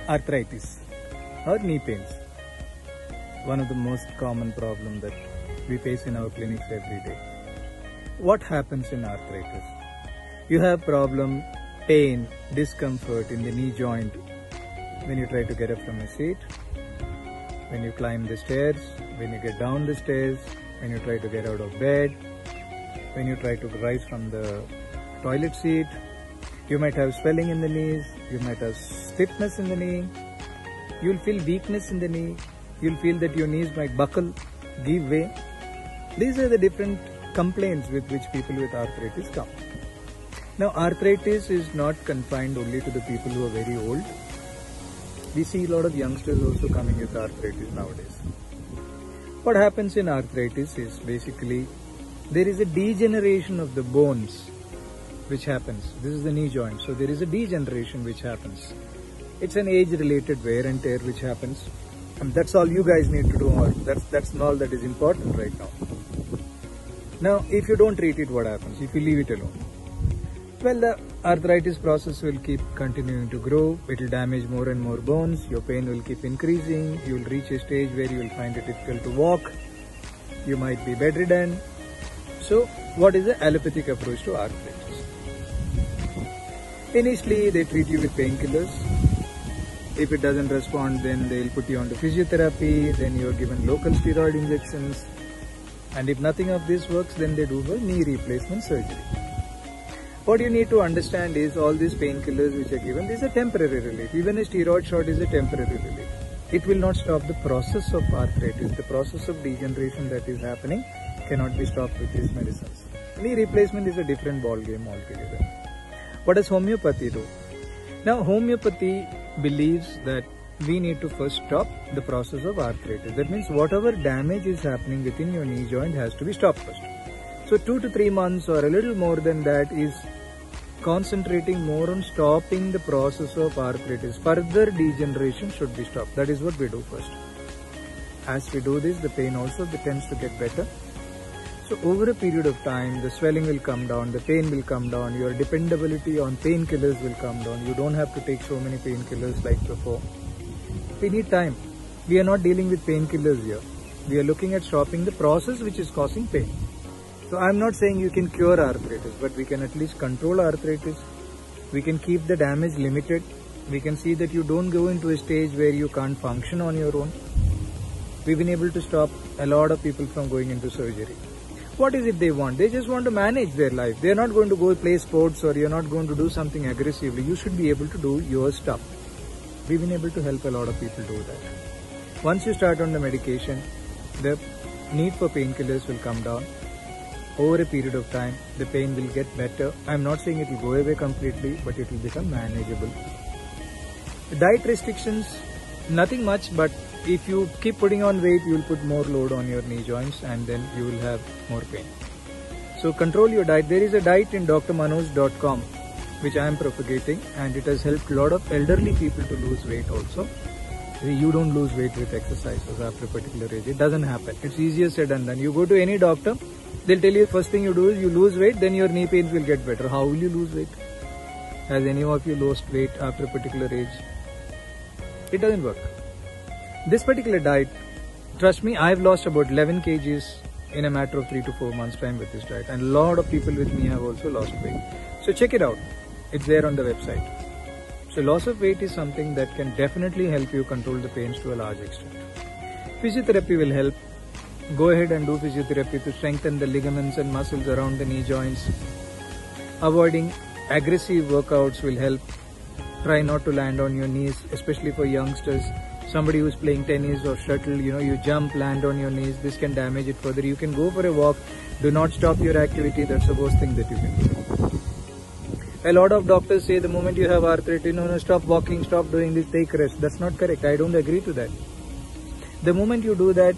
Arthritis or knee pains. One of the most common problems that we face in our clinics every day. What happens in arthritis? You have problem, pain, discomfort in the knee joint when you try to get up from a seat, when you climb the stairs, when you get down the stairs, when you try to get out of bed, when you try to rise from the toilet seat. You might have swelling in the knees, you might have stiffness in the knee, you'll feel weakness in the knee, you'll feel that your knees might buckle, give way. These are the different complaints with which people with arthritis come. Now, arthritis is not confined only to the people who are very old. We see a lot of youngsters also coming with arthritis nowadays. What happens in arthritis is basically there is a degeneration of the bones which happens. This is the knee joint. So there is a degeneration which happens. It's an age-related wear and tear which happens. And that's all you guys need to do. That's all that is important right now. Now, if you don't treat it, what happens? If you leave it alone? Well, the arthritis process will keep continuing to grow. It will damage more and more bones. Your pain will keep increasing. You will reach a stage where you will find it difficult to walk. You might be bedridden. So, what is the allopathic approach to arthritis? Initially, they treat you with painkillers. If it doesn't respond, then they'll put you onto physiotherapy. Then you're given local steroid injections. And if nothing of this works, then they do a knee replacement surgery. What you need to understand is all these painkillers which are given, these are temporary relief. Even a steroid shot is a temporary relief. It will not stop the process of arthritis. The process of degeneration that is happening cannot be stopped with these medicines. Knee replacement is a different ball game altogether. What does homeopathy do? Now, homeopathy believes that we need to first stop the process of arthritis. That means whatever damage is happening within your knee joint has to be stopped first. So 2 to 3 months or a little more than that is concentrating more on stopping the process of arthritis. Further degeneration should be stopped. That is what we do first. As we do this, the pain also tends to get better. So over a period of time, the swelling will come down, the pain will come down, your dependability on painkillers will come down. You don't have to take so many painkillers like before. We need time. We are not dealing with painkillers here. We are looking at stopping the process which is causing pain. So I'm not saying you can cure arthritis, but we can at least control arthritis. We can keep the damage limited. We can see that you don't go into a stage where you can't function on your own. We've been able to stop a lot of people from going into surgery. What is it they want? They just want to manage their life. They're not going to go play sports or you're not going to do something aggressively. You should be able to do your stuff. We've been able to help a lot of people do that. Once you start on the medication, the need for painkillers will come down. Over a period of time, the pain will get better. I'm not saying it will go away completely, but it will become manageable. The diet restrictions, nothing much, but if you keep putting on weight, you will put more load on your knee joints and then you will have more pain. So control your diet. There is a diet in drmanoj.com which I am propagating, and it has helped a lot of elderly people to lose weight also. You don't lose weight with exercises after a particular age. It doesn't happen. It's easier said than done. You go to any doctor, they'll tell you first thing you do is you lose weight, then your knee pains will get better. How will you lose weight? Has any of you lost weight after a particular age? It doesn't work. This particular diet, trust me, I've lost about 11 kgs in a matter of 3 to 4 months time with this diet, and a lot of people with me have also lost weight. So check it out. It's there on the website. So loss of weight is something that can definitely help you control the pains to a large extent. Physiotherapy will help. Go ahead and do physiotherapy to strengthen the ligaments and muscles around the knee joints. Avoiding aggressive workouts will help. Try not to land on your knees, especially for youngsters. Somebody who's playing tennis or shuttle, you jump, land on your knees. This can damage it further. You can go for a walk. Do not stop your activity. That's the worst thing that you can do. A lot of doctors say the moment you have arthritis, no, stop walking, stop doing this, take rest. That's not correct. I don't agree to that. The moment you do that,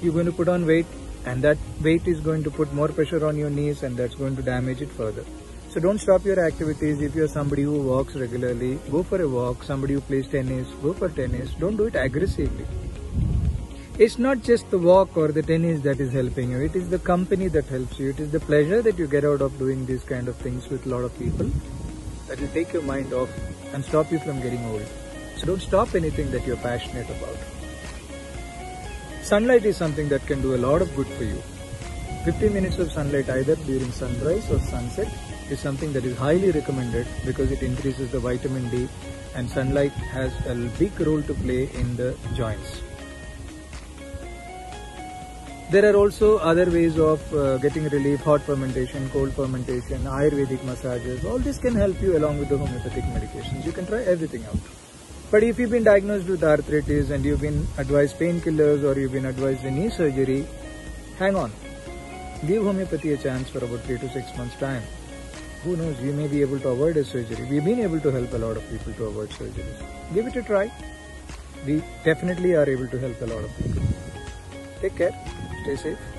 you're going to put on weight, and that weight is going to put more pressure on your knees, and that's going to damage it further. So don't stop your activities. If you're somebody who walks regularly, go for a walk. Somebody who plays tennis, go for tennis. Don't do it aggressively. It's not just the walk or the tennis that is helping you. It is the company that helps you. It is the pleasure that you get out of doing these kind of things with a lot of people that will take your mind off and stop you from getting old. So don't stop anything that you're passionate about. Sunlight is something that can do a lot of good for you. 15 minutes of sunlight either during sunrise or sunset is something that is highly recommended because it increases the vitamin D, and sunlight has a big role to play in the joints. There are also other ways of getting relief: hot fermentation, cold fermentation, Ayurvedic massages. All this can help you along with the homeopathic medications. You can try everything out. But if you've been diagnosed with arthritis and you've been advised painkillers or you've been advised a knee surgery, hang on. Give homeopathy a chance for about 3 to 6 months' time. Who knows, you may be able to avoid a surgery. We've been able to help a lot of people to avoid surgeries. Give it a try. We definitely are able to help a lot of people. Take care. Stay safe.